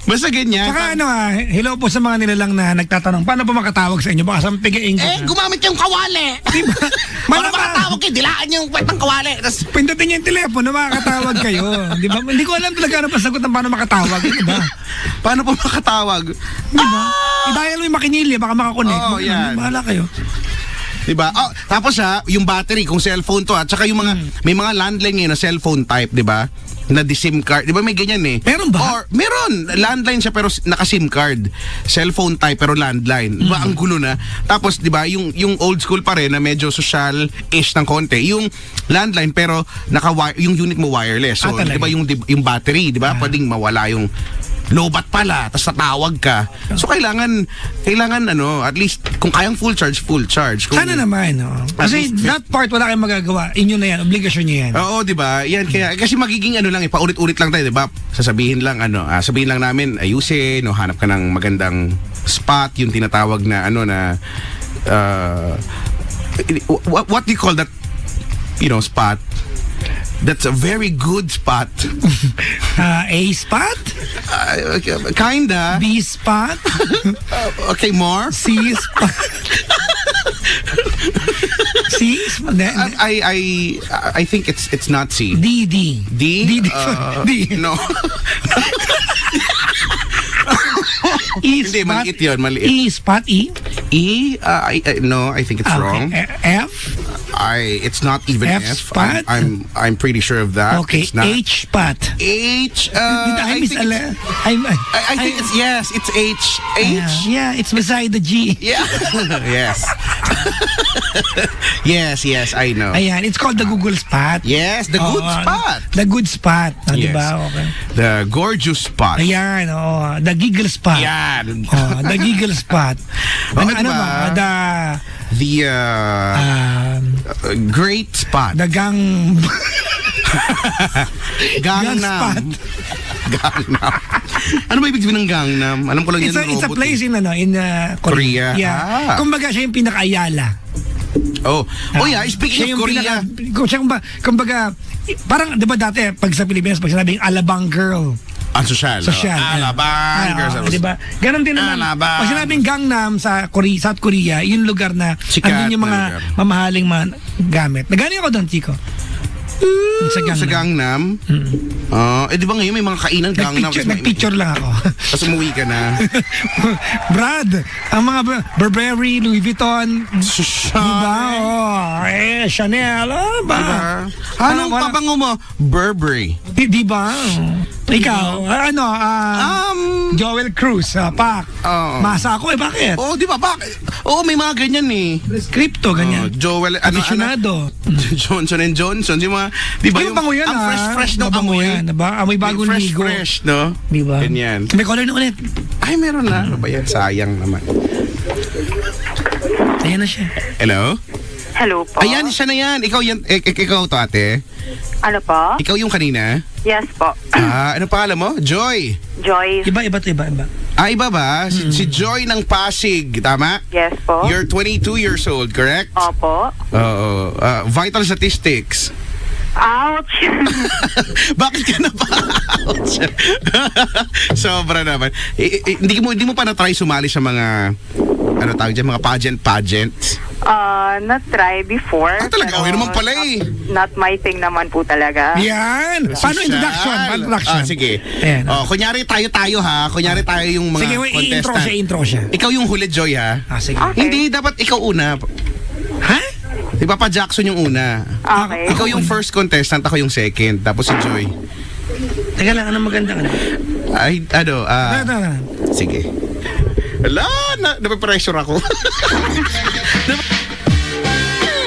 S3: Basta ganyan.
S2: Saka hello po sa mga nilalang na nagtatanong, paano po makatawag sa inyo? Baka sa piga-angel.
S3: Gumamit yung kawali.
S2: Diba?
S3: Para makatawag kayo, dilaan yung kwentang kawali. Tapos,
S2: Pindutin niyo yung telepono, makakatawag kayo. Di ba? Hindi ko alam talaga ano pasagot ng paano makatawag. Di ba?
S3: paano po makatawag?
S2: Di ba? I-dial mo yung makinilya, baka makakonect.
S3: Oo, yan.
S2: Bahala kayo.
S3: Diba? Oh, tapos yung battery, kung cellphone to at saka yung mga, may mga landline ngayon na cellphone type, diba? Na di SIM card. Diba may ganyan eh?
S2: Meron ba?
S3: Or, meron. Landline siya pero naka-SIM card. Cellphone type pero landline. Diba? Ang gulo na. Tapos, diba, yung old school pa rin na medyo social-ish ng konti. Yung landline pero yung unit mo wireless. So,
S2: talaga?
S3: diba yung battery, diba? Pwedeng mawala yung lobat pala, tapos tatawag ka. So kailangan at least kung kayang full charge. Kung,
S2: Sana naman, no? Kasi that part wala kayong magagawa. Inyo na yan, obligasyon nyo yan.
S3: Oo, 'di ba? Yan kaya kasi magiging lang paulit-ulit lang tayo, 'di ba? Sabihin lang sabihin lang namin ayusin, hanap ka ng magandang spot, yung tinatawag na what do you call that spot? That's a very good spot.
S2: A spot?
S3: Kinda.
S2: B spot?
S3: Okay, more?
S2: C spot? C spot?
S3: I think it's not C.
S2: D.
S3: D?
S2: D.
S3: No.
S2: E
S3: Hindi,
S2: spot?
S3: maliit yun, maliit.
S2: E spot? E?
S3: E? No, I think it's wrong.
S2: F?
S3: It's not even
S2: F
S3: F.
S2: spot?
S3: I'm pretty sure of that.
S2: Okay,
S3: It's not.
S2: H spot.
S3: H.
S2: I
S3: think it's yes. It's H. H.
S2: Yeah, it's beside the G.
S3: Yeah. Yes. yes, I know.
S2: Ayan, it's called the Google Spot.
S3: Yes, the good spot.
S2: The good spot.
S3: Yes.
S2: Diba? Okay.
S3: The gorgeous spot.
S2: Ayan, the giggle spot.
S3: Yan.
S2: The giggle spot. Ano
S3: diba?
S2: ba?
S3: The great spot.
S2: The gang...
S3: Gangnam.
S2: spot.
S3: Gangnam. Ano ba ibig sabihin ng Gangnam? Alam ko lang
S2: It's
S3: yan.
S2: a place in Korea.
S3: Korea.
S2: Yeah. Kumbaga siya yung pinaka-Ayala.
S3: Oh, yeah, speaking of Korea.
S2: Kumbaga, parang, di ba dati, pag sa Pilipinas, pag sinabing Alabang girl,
S3: Social. Alabang.
S2: Diba? Ganon din naman.
S3: Alabang.
S2: Pag sinabing Gangnam sa South Korea, yung lugar na
S3: Sikat
S2: andun yung mga
S3: na lugar.
S2: mamahaling mga gamit. Nagaling ako doon, Chico. Sa Gangnam.
S3: Di ba ngayon may mga kainan Gangnam?
S2: Nagpicture lang ako.
S3: Tapos umuwi ka na.
S2: Brad, ang mga Burberry, Louis Vuitton, diba? Chanel, ba?
S3: Diba? Anong pabango mo? Burberry.
S2: Diba? Ikaw, Joel Cruz, Pak. Masa ako, bakit?
S3: Di ba? Bakit? May mga ganyan eh.
S2: Crypto, ganyan.
S3: Joel,
S2: Aficionado.
S3: Johnson & Johnson, yung mga, di ba
S2: yung bango yan,
S3: ang fresh ng amoy.
S2: Yan, diba? Amoy bagong ligo.
S3: Fresh, no?
S2: Diba?
S3: Ganyan.
S2: May color na ulit.
S3: Ay, meron na. Ano ba yan? Sayang naman.
S2: Ayan na siya.
S3: Hello?
S4: Hello po.
S3: Ayan, siya na yan. Ikaw yan. Ikaw to, ate.
S4: Ano po?
S3: Ikaw yung kanina?
S4: Yes po.
S3: Ano pangalan mo? Joy.
S4: Joy.
S2: Iba.
S3: Iba ba? Si Joy ng Pasig, tama?
S4: Yes po.
S3: You're 22 years old, correct?
S4: Opo.
S3: Oo. Vital statistics.
S4: Ouch.
S3: Bakit ka na pa? Ouch. Sobra naman. Hindi mo pa na-try sumali sa mga mga pageant?
S4: Na-try before.
S3: Talaga? Okay naman pala eh.
S4: Not my thing naman po talaga.
S2: Yan. Paano introduction?
S3: Sige.
S2: Ayan.
S3: Kunyari tayo ha. Kunyari tayo yung mga
S2: Sige,
S3: contestant.
S2: intro siya.
S3: Ikaw yung huli, Joy ha.
S2: Sige.
S4: Okay.
S3: Hindi, dapat ikaw una.
S2: Ha?
S3: Di ba pa Jackson yung una?
S4: Okay.
S3: Ikaw yung first contestant, ako yung second. Tapos si Joy.
S2: Teka lang, anong maganda ka na?
S3: Sige. Wala, napipressure ako.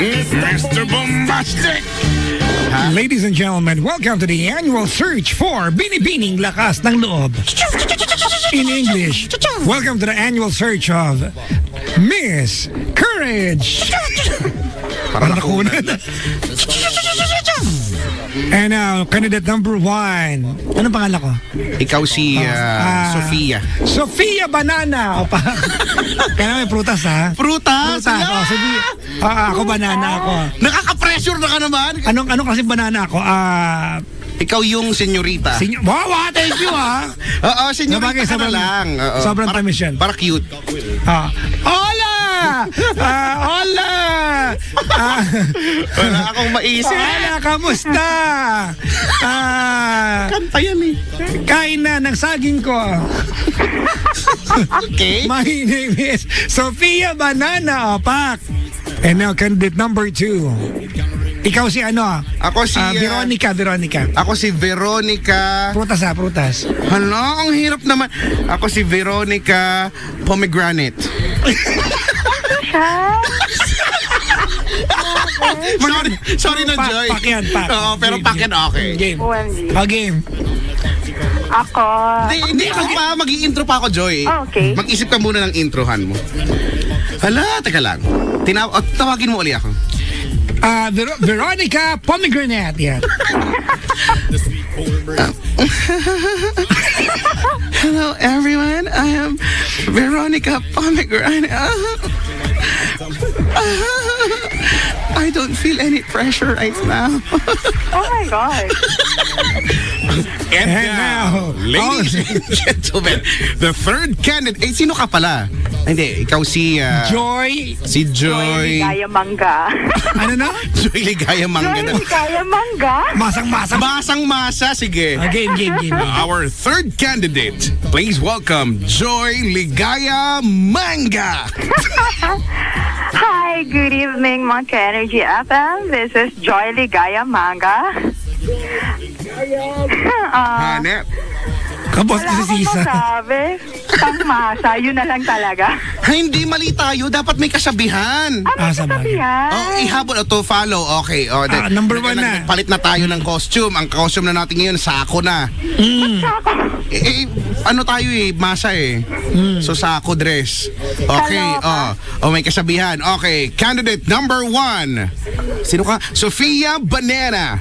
S3: Mr. Bombastic!
S2: Ladies and gentlemen, welcome to the annual search for Binibining Lakas ng Loob. In English, welcome to the annual search of Miss Courage. Para nakunan. And now, candidate number 1. Anong pangalan ko?
S3: Ikaw si Sofia.
S2: Sofia Banana. Kaya may prutas, ha?
S3: Prutas?
S2: Sige. Ako banana ako.
S3: Nakaka-pressure na ka naman.
S2: Anong kasi banana ako?
S3: Ikaw yung senyorita.
S2: Wow, thank you
S3: Oo, senyorita ka na
S2: Sabagay,
S3: lang. Oo.
S2: sobrang tamis yan.
S3: Para cute.
S2: Hola! Hola!
S3: Wala akong maisip.
S2: Hola, kamusta?
S3: Kanta yan eh.
S2: Kain na ng saging ko.
S3: Okay.
S2: My name is Sofia Banana Opak. And now, candidate number 2. Ikaw si ano?
S3: Ako si...
S2: Veronica.
S3: Ako si Veronica...
S2: Prutas.
S3: Hala, ang hirap naman. Ako si Veronica Pomegranate. Sorry na, Joy.
S2: Pak yan.
S3: Oo, pero pak yan, okay.
S2: Game.
S4: OMG.
S2: Game.
S4: Ako.
S3: Hindi ako pa. Mag-i-intro pa ako, Joy.
S4: Okay.
S3: Mag-isip ka muna ng introhan mo. Hala, teka lang. Tawagin mo uli ako.
S2: Veronica Pomegranate. Yan.
S3: Hello, everyone. I am Veronica Pomegranate. I don't feel any pressure right now.
S4: Oh my God.
S3: And
S2: And now,
S3: ladies and gentlemen, the third candidate. Sino ka pala? Hindi, ikaw si...
S2: Joy.
S3: Si Joy.
S4: Ligaya Mangga.
S2: Ano na?
S3: Joy Ligaya Mangga.
S4: Ligaya Mangga?
S2: Masang-masang.
S3: Masang-masa, sige.
S2: Game.
S3: Our third candidate, please welcome Joy Ligaya Manga.
S4: Hi, good evening, Monkey Energy FM. This is Joy Ligaya Manga.
S3: Hanep.
S2: Kabos
S4: Wala
S2: ko si
S4: akong
S2: Sisa.
S4: masabi. Pangmasa, yun na lang talaga.
S3: Hindi mali tayo. Dapat may kasabihan.
S4: Ano
S2: sabagay.
S4: sasabihan?
S3: Ihabol o to follow. Okay.
S2: number 1 na.
S3: Palit na tayo ng costume. Ang costume na natin ngayon, sako na. Ano tayo masa So sako dress. Okay. May kasabihan. Okay. Candidate number 1. Sino ka? Sofia Banana.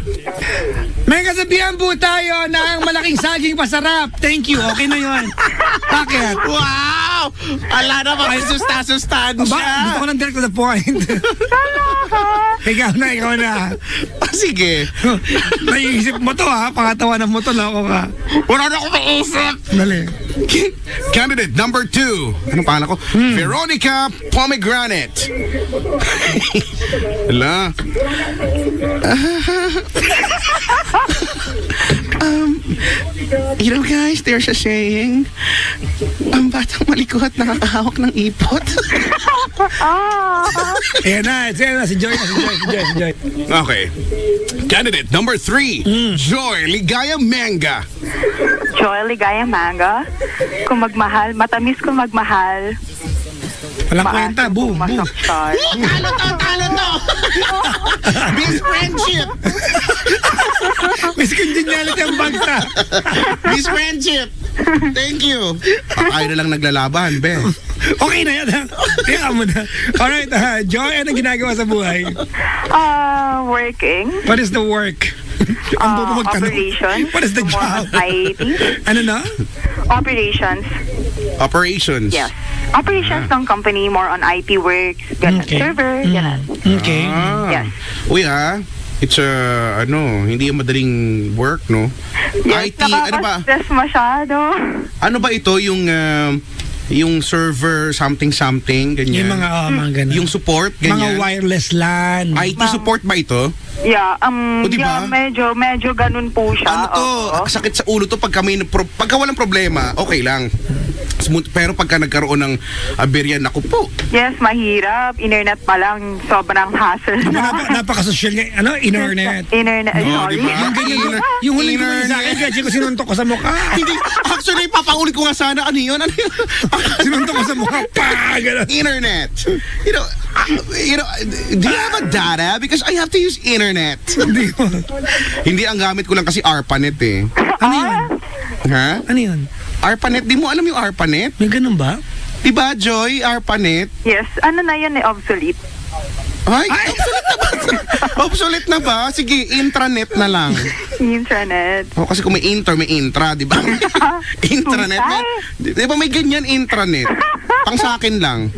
S2: May kasabihan po tayo na ang malaking saging masarap. Thank you. Okay na yun. Bakit?
S3: Wow! Ala na mga sustansya.
S2: Gusto ko lang direct to the point. ikaw na.
S3: Sige.
S2: Naiisip mo to Pangatawanan mo to lang ako ka.
S3: Wala na akong maisip.
S2: Dali.
S3: Candidate number 2. Anong pangalan ko? Veronica Pomegranate. Hala. You know guys, there's a saying, ang batang malikot nakakahawak ng ipot.
S2: Ayan na. Si Joy.
S3: Okay. Candidate number 3. Joy Ligaya Manga.
S4: Joy Ligaya Manga. Kung magmahal, matamis kung magmahal.
S2: Walang kwenta. Boom.
S4: Masaktan.
S3: Talo to! Miss Friendship!
S2: Miss Congeniality ang bagta.
S3: Miss Friendship! Thank you! Ayaw na lang naglalaban, be.
S2: Okay na yan. Tingnan mo na. Alright, Joy, anong ginagawa sa buhay?
S4: Working.
S2: What is the work? Ang bobo magtanong.
S4: Operations.
S2: What is the job?
S4: IT.
S2: Ano na?
S4: Operations.
S3: Operations.
S4: Yes. Operations ng company, more on IT works, ganun.
S2: Okay.
S4: Server, ganun.
S2: Okay.
S4: Yes.
S3: Uy it's hindi yung madaling work, no?
S4: Yes,
S3: IT, ano ba?
S4: nakaka-stress masyado.
S3: Ano ba ito yung server something ganyan?
S2: Yung mga ganun.
S3: Yung support,
S2: mga
S3: ganyan?
S2: wireless LAN.
S3: IT support ba ito?
S4: Yeah,
S3: diba?
S4: yeah, medyo ganun po siya.
S3: Ano to?
S4: Oo.
S3: Sakit sa ulo to pagka walang problema, okay lang. Smooth, pero pagka nagkaroon ng aberya, naku po.
S4: Yes, mahirap. Internet pa lang, sobrang hassle na.
S2: Napaka-social nga. Internet.
S4: Internet, sorry.
S3: diba?
S2: Yung ganyan. Yung huling kumain sa akin, kasi ko sinuntok ko sa mukha.
S3: Hindi, actually, papaulit ko nga sana, ano yun?
S2: Sinuntok ko sa mukha. Ganun.
S3: Internet. You know, do you have a data? Because I have to use internet.
S2: Hindi ko.
S3: Hindi, ang gamit ko lang kasi ARPANET
S2: Ano yun?
S3: Ha?
S2: Ano yun?
S3: ARPANET, di mo alam yung ARPANET?
S2: May ganun ba?
S3: Diba, Joy? ARPANET?
S4: Yes, ano na yun obsolete.
S3: Ay, obsolete na ba? Obsolete na ba? Sige, intranet na lang.
S4: Internet.
S3: Kasi kung may intra, di ba? Intranet. Di ba may ganyan intranet? Pang sa akin lang.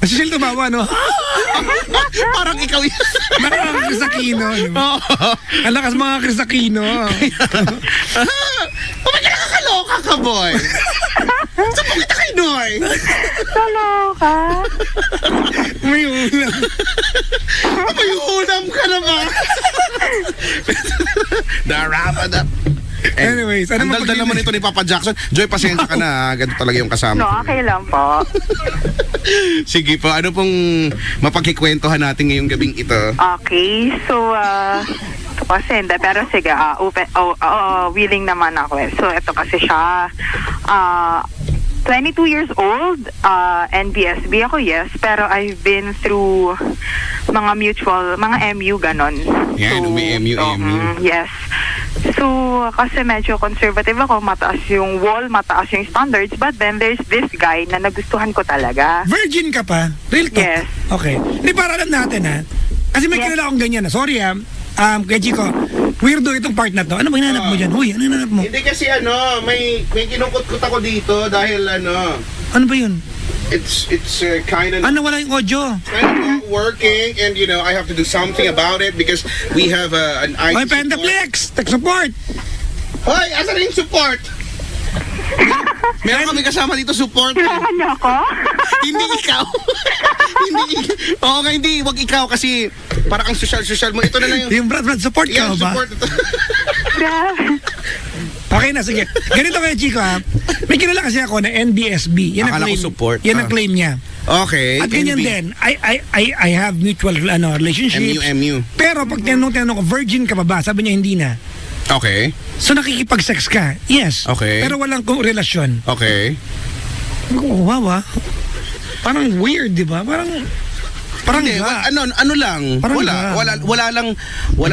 S2: Social tumawa, no?
S3: Parang ikaw yun.
S2: Nakakasakit. Aquino.
S3: Oo.
S2: Ang lakas mga Chris Aquino.
S3: Bakit nakakaloka ka, boy? Sumbong kita kay Noy.
S4: Kaloka.
S2: May ulam.
S3: May unam ka na ba? Darapa.
S2: Anyways, ano
S3: ang
S2: mapag-
S3: daldal naman ito ni Papa Jackson. Joy, pasensya ka na. Ganito talaga yung kasama.
S4: No, okay lang po.
S3: Sige po, ano pong mapagkikwentuhan natin ngayong gabing ito?
S4: Okay, so, ito kasi, hindi, pero sige, willing naman ako eh. So, ito kasi siya, 22 years old, NBSB ako, yes, pero I've been through mga mutual, mga MU, ganon.
S3: Yan, may MU.
S4: Yes. So, kasi medyo conservative ako, mataas yung wall, mataas yung standards, but then there's this guy na nagustuhan ko talaga.
S2: Virgin ka pa? Real talk?
S4: Yes.
S2: Okay. Hindi, para alam natin ha. Kasi may
S4: Yes.
S2: kilala akong ganyan. Sorry ha. Kaya Chico, weirdo itong part na to. Ano ba hinanap mo dyan? Uy, ano hinanap mo?
S3: Hindi kasi may kinukut-kut ako dito dahil
S2: Ano ba yun?
S3: it's kind of
S2: Ano, wala yung audio?
S3: not working and I have to do something about it because we have an IT
S2: Oy, Pentaflex! Tech support!
S3: Hoy, asan yung support? Meron kami kasama dito support.
S4: Kailangan niyo ako?
S3: Hindi ikaw. Oo nga, hindi. Wag ikaw kasi para ang social mo. Ito na lang yung...
S2: Yung Brad, support ka
S3: Yan,
S2: ba?
S3: support ito.
S4: Grabe.
S2: Okay na, sige. Ganito kaya, Chico ha. May kilala kasi ako na NBSB. Yan ang
S3: Akala ko
S2: claim.
S3: support.
S2: Yan ang claim niya.
S3: Okay.
S2: At ganyan
S3: NB.
S2: din. I have mutual relationships.
S3: MU.
S2: Pero pag tinanong ko, virgin ka pa ba? Sabi niya, hindi na.
S3: Okay.
S2: So nakikipag-sex ka? Yes.
S3: Okay.
S2: Pero walang relasyon.
S3: Okay.
S2: Wow, ah. Parang weird, di ba? Parang
S3: Hindi,
S2: ga.
S3: ano lang,
S2: Parang
S3: wala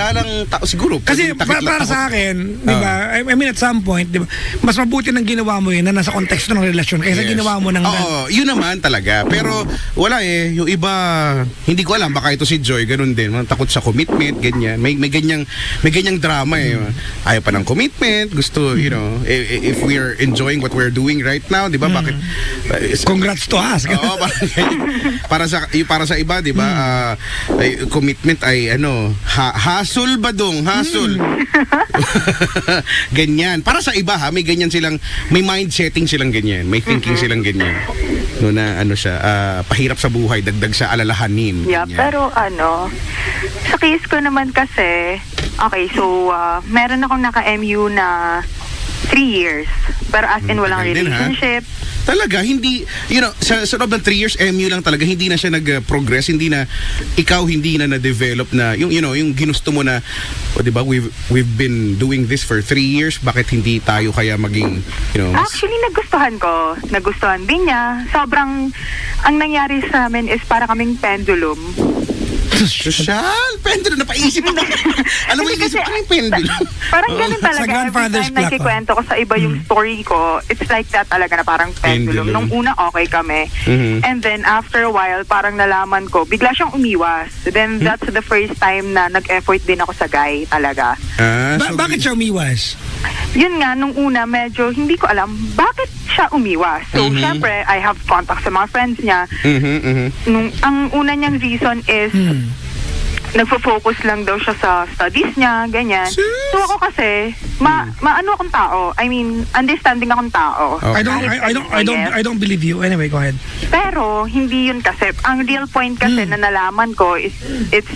S3: lang tao siguro.
S2: Kasi
S3: pwedeng takit lang
S2: para
S3: ako.
S2: sa akin, di ba? I mean, at some point, di ba? Mas mabuti nang ginawa mo yun na nasa konteksto ng relasyon kaysa
S3: Yes.
S2: ginawa mo ng...
S3: Oo, yun naman talaga. Pero wala eh, yung iba, hindi ko alam, baka ito si Joy, ganun din. Takot sa commitment, ganyan. May ganyang drama eh. Ayaw pa ng commitment, gusto, if we're enjoying what we're doing right now, di ba? Bakit?
S2: Congrats to us.
S3: Oo, para sa iba, di ba? Commitment ay hassle ba dong? Hassle. Ganyan. Para sa iba ha, may ganyan silang, may mind setting silang ganyan, may thinking silang ganyan. No na siya, pahirap sa buhay, dagdag sa alalahanin.
S4: Yeah,
S3: ganyan.
S4: pero sa case ko naman kasi, okay, so, meron akong naka-MU na 3 years. Pero as in, walang
S3: Tagal din, ha?
S4: relationship.
S3: Talaga, hindi, sa loob ng 3 years, MU lang talaga, hindi na siya nag-progress, hindi na na-develop na, yung ginusto mo na, di ba, we've been doing this for 3 years, bakit hindi tayo kaya maging,
S4: Actually, nagustuhan din niya. Sobrang, ang nangyari sa amin is para kaming pendulum.
S3: social? Pendulum, napaisip ako. Alam mo,
S4: Hindi
S3: isip
S4: kasi-
S3: ko yung pendulum.
S4: Parang ganun
S2: Sa
S4: talaga. Every
S2: Grandfather's
S4: time
S2: Clock,
S4: nagkikwento ko sa iba yung story ko, it's like that talaga na parang pendulum.
S3: Pendulum.
S4: Nung una, okay kami.
S3: Mhm.
S4: And then, after a while, parang nalaman ko, bigla siyang umiwas. Then, that's the first time na nag-effort din ako sa guy talaga.
S2: Bakit siya umiwas?
S4: Yun nga, nung una, medyo hindi ko alam bakit siya umiwas. So, syempre, I have contact sa mga friends niya. Ang una niyang reason is, nagfo-focus lang daw siya sa studies niya, ganyan. So ako kasi, maano akong tao. I mean, understanding akong tao.
S3: Okay.
S2: I don't believe you. Anyway, go ahead.
S4: Pero, hindi yun kasi. Ang real point kasi na nalaman ko is, it's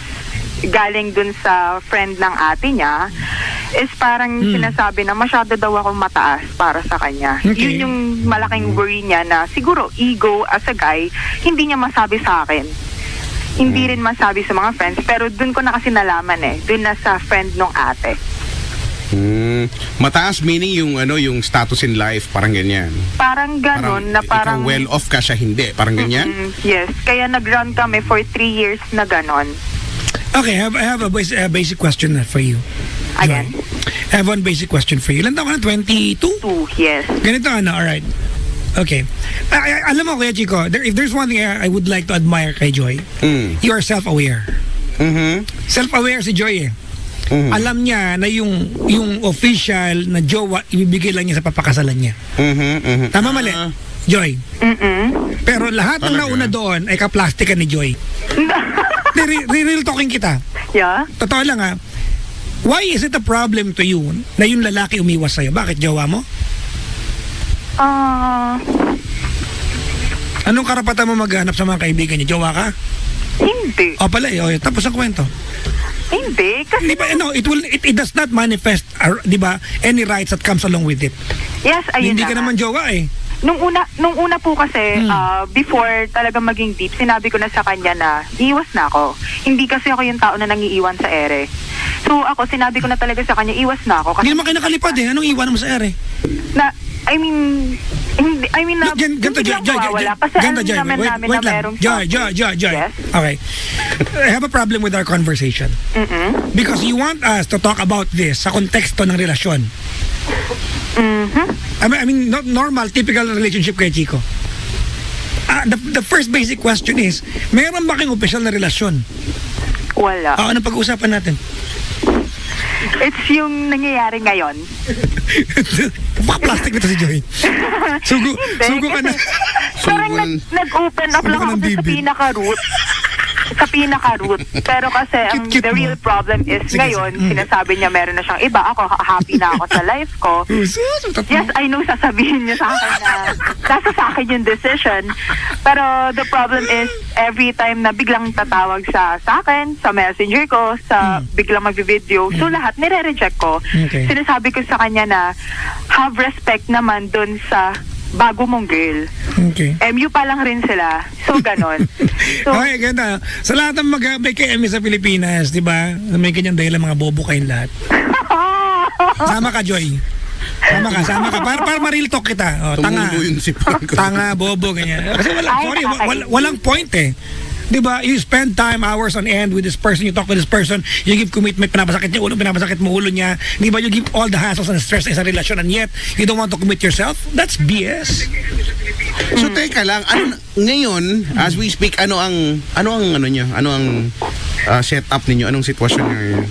S4: galing dun sa friend ng ate niya, is parang sinasabi na masyado daw akong mataas para sa kanya.
S2: Okay.
S4: Yun yung malaking worry niya na siguro ego as a guy, hindi niya masabi sa akin. Hindi rin masabi sa mga friends, pero dun ko na kasi nalaman dun na sa friend nung ate.
S3: Mataas meaning yung status in life, parang ganyan.
S4: Parang ganon na parang...
S3: ikaw well off ka, siya hindi, parang ganyan.
S4: Yes, kaya nag-run kami for 3 years na ganon.
S2: Okay, I have a basic question for you.
S4: Again?
S2: I have one basic question for you. Ilan taon ka na? 22?
S4: 2, yes.
S2: Ganito, alright. Okay. Alam mo, Kuya Chico, if there's one thing I would like to admire kay Joy, you are self-aware. Self-aware si Joy eh. Alam niya na yung official na jowa, ibibigay lang niya sa papakasalan niya. Tama mali? Joy. Pero lahat ng
S3: Talaga?
S2: nauna doon ay kaplastikan ni Joy. Real talking kita.
S4: Yeah?
S2: Totoo lang ha. Why is it a problem to you na yung lalaki umiwas sa'yo? Bakit jowa mo? Anong karapatan mo maghanap sa mga kaibigan niya? Jowa ka?
S4: Hindi.
S2: O pala eh. Tapos ang kwento.
S4: Hindi. Kasi,
S2: Di ba, it does not manifest, di ba, any rights that comes along with it.
S4: yes, ayun
S2: Hindi
S4: na
S2: ka
S4: nga.
S2: naman jowa eh.
S4: Nung una po kasi, before talaga maging deep, sinabi ko na sa kanya na iwas na ako. Hindi kasi ako yung tao na nangiiwan sa ere. So ako, sinabi ko na talaga sa kanya, iwas na ako. Kasi,
S2: Hindi naman kayo nakalipad eh. Anong iwan mo sa ere?
S4: na,
S2: Ganto,
S4: hindi
S2: Joy,
S4: lang mawawala. Kasi alam naman namin na merong
S2: Joy.
S4: Yes?
S2: Okay. I have a problem with our conversation. Because you want us to talk about this sa konteksto ng relasyon. I mean, not normal, typical relationship kay Chico. The first basic question is, meron ba kayong opisyal na relasyon?
S4: Wala.
S2: Anong pag-uusapan natin?
S4: It's yung nangyayari ngayon.
S2: Plastic nito si Joy. Sugo ka na.
S4: Parang nag-open up lang
S2: Sugo ka
S4: ako
S2: ng
S4: sa
S2: bibig.
S4: pinaka-root. Pero kasi
S2: Cute
S4: the
S2: mo.
S4: real problem is
S2: Sige,
S4: ngayon,
S2: sige.
S4: sinasabi niya meron na siyang iba. Ako, happy na ako sa life ko. Yes, I know sasabihin niya sa akin na nasa sa akin yung decision. Pero the problem is, every time na biglang tatawag sa akin, sa messenger ko, sa biglang mag-video, so lahat nire-reject ko.
S2: Okay.
S4: Sinasabi ko sa kanya na have respect naman dun sa bago mong girl.
S2: Okay.
S4: MU pa lang rin sila. So, ganon. So,
S2: Okay, ganda. Sa lahat ng mag-abay kay Emmy sa Pilipinas, di ba? May kanyang dahilan, mga bobo kayong lahat. Sama ka, Joy. Sama ka. Para ma-real talk kita. Tanga.
S3: Tumulo yung sipan ko.
S2: Tanga, bobo, ganyan. Kasi
S4: Ay,
S2: walang point eh. Di ba? You spend time, hours on end with this person, you talk with this person, you give commitment, pinapasakit niya ulo, pinapasakit mo ulo niya. Di ba? You give all the hassles and stress sa relasyon and yet, you don't want to commit yourself? That's BS.
S3: So teka lang, ngayon as we speak, ano ang setup ninyo? Anong sitwasyon niyo ngayon?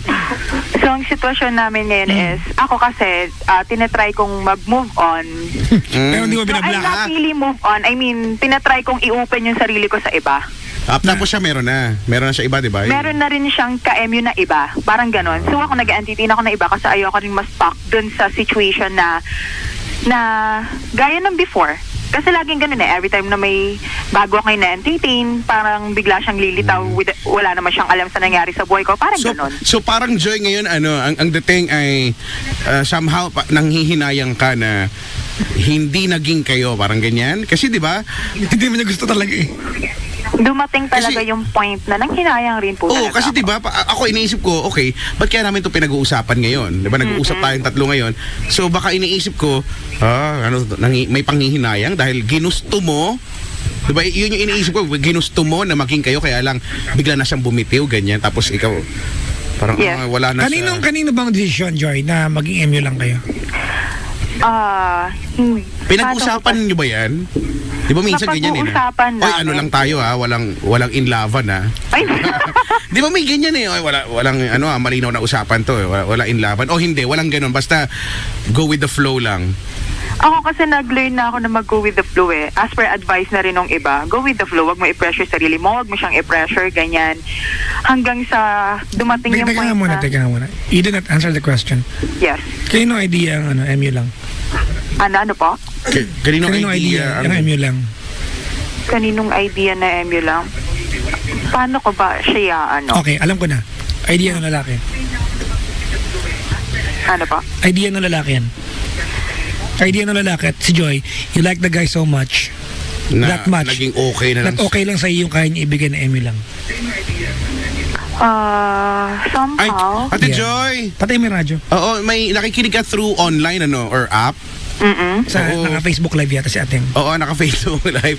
S4: so, ang sitwasyon namin ngayon is, ako kasi, tinatry kong mag-move on.
S2: Pero hindi mo
S4: So, I'm
S2: binabla.
S4: not really move on. I mean, tinatry kong i-open yung sarili ko sa iba.
S3: Tapos siya meron na siya iba, di ba?
S4: Meron na rin siyang ka-MU na iba. Parang ganon. So, ako nag-entertain ako na iba kasi ayoko rin ma-stuck dun sa situation na gaya ng before. Kasi laging ganun eh. Every time na may bago ako na-entertain, parang bigla siyang lilitaw wala naman siyang alam sa nangyari sa buhay ko. Parang ganon.
S3: So parang Joy ngayon ang dating ay somehow nanghihinayang ka na hindi naging kayo, parang ganyan. Kasi di ba?
S2: Hindi mo niya gusto talaga eh.
S4: Dumating talaga
S3: Kasi-
S4: yung point na nanghinayang rin po
S3: Oo,
S4: talaga
S3: kasi
S4: ako.
S3: di ba, ako iniisip ko, okay, ba't kaya namin 'to pinag-uusapan ngayon? Di ba, nag-uusap tayong tatlo ngayon. So baka iniisip ko, may panghihinayang dahil ginusto mo. Di ba, yun yung iniisip ko, ginusto mo na maging kayo, kaya lang bigla na siyang bumitiw, ganyan. Tapos ikaw, parang
S4: Yes.
S3: wala na siya.
S2: Kanino bang decision, Joy, na maging MU lang kayo?
S3: Pinag-usapan niyo ba yan? Di ba minsan ganyan eh?
S4: Napag-uusapan
S3: Oy, ano
S4: namin.
S3: lang tayo walang in love na.
S4: Ay,
S3: Di ba may ganyan eh? Oy, walang malinaw na usapan to eh. Wala in love. O hindi, walang ganun. Basta go with the flow lang.
S4: ako kasi nag-learn na ako na mag-go with the flow eh. As per advice na rin ng iba, go with the flow. Wag mo i-pressure sarili mo, wag mo siyang i-pressure, ganyan. Hanggang sa dumating yung
S2: Teka
S4: point
S2: nga muna. You did not answer the question.
S4: Yes.
S2: Kanino idea ang MU lang?
S4: Ano po?
S3: Kaninong
S2: Kanino idea ang MU lang?
S4: Kaninong idea na MU lang? Paano ko ba siya
S2: Okay, alam ko na. Idea ng lalaki.
S4: Ano po?
S2: Idea ng lalaki yan. Idea ng lalaki at si Joy, you like the guy so much, that much,
S3: naging okay na lang.
S2: that okay lang sa iyo yung kaya niya ibigay na MU lang.
S3: Ay,
S4: Somehow.
S3: Ate
S2: Yeah.
S3: Joy.
S2: Patay mo yung radyo.
S3: Oo, may nakikinig ka through online or app?
S2: Sa
S3: Oo.
S2: naka-Facebook live yata si Ateng.
S3: Oo, naka-Facebook live.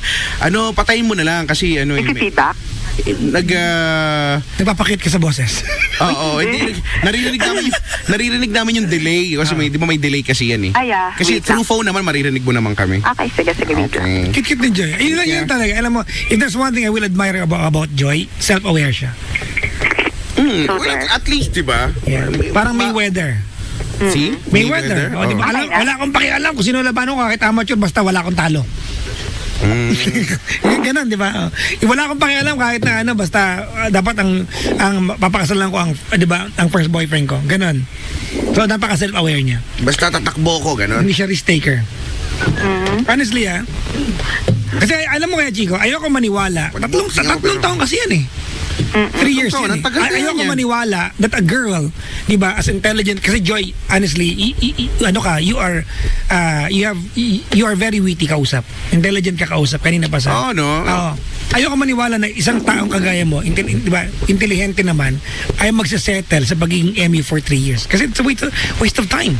S3: Patayin mo na lang kasi
S4: Isi-feedback?
S2: Nagpapakit ka sa boses.
S3: Oo, hindi naririnig namin yung delay kasi di ba may delay kasi yan eh. Kasi
S4: wait
S3: through
S4: lang.
S3: phone naman maririnig mo naman kami.
S4: Okay, sige, wait lang.
S3: Okay.
S2: Kit-kit din Joy. Yun lang yun talaga. Alam mo, if there's one thing I will admire about Joy, self-aware siya.
S4: So
S3: Well,
S4: there.
S3: at least, di ba?
S2: Yeah. Parang may weather.
S3: See?
S2: May weather. O, di ba?
S3: Oo.
S2: Wala akong pakialam kung sino labanon ko kahit amateur basta wala akong talo. Ganon, di ba? Wala akong pakialam kahit na ano, basta dapat ang papakasalan ko ang, di ba, ang first boyfriend ko. Ganon. So, napaka-self-aware niya.
S3: Basta tatakbo ko, gano'n.
S2: Hindi siya risk-taker. Honestly, kasi alam mo kaya, Chico, ayoko maniwala. Tatlong taon kasi yan eh. 3 years
S3: taon,
S2: yan
S3: ang tagal na
S2: Ayoko
S3: yan.
S2: maniwala that a girl, di ba, as intelligent, kasi Joy, honestly, ano ka, you are very witty kausap. Intelligent ka kausap, kanina pa sa.
S3: Oo, no?
S2: Oo. Ayoko maniwala na isang taong kagaya mo, di ba, intelihente naman, ay magsasettle sa pagiging MU for 3 years. Kasi it's a waste of time.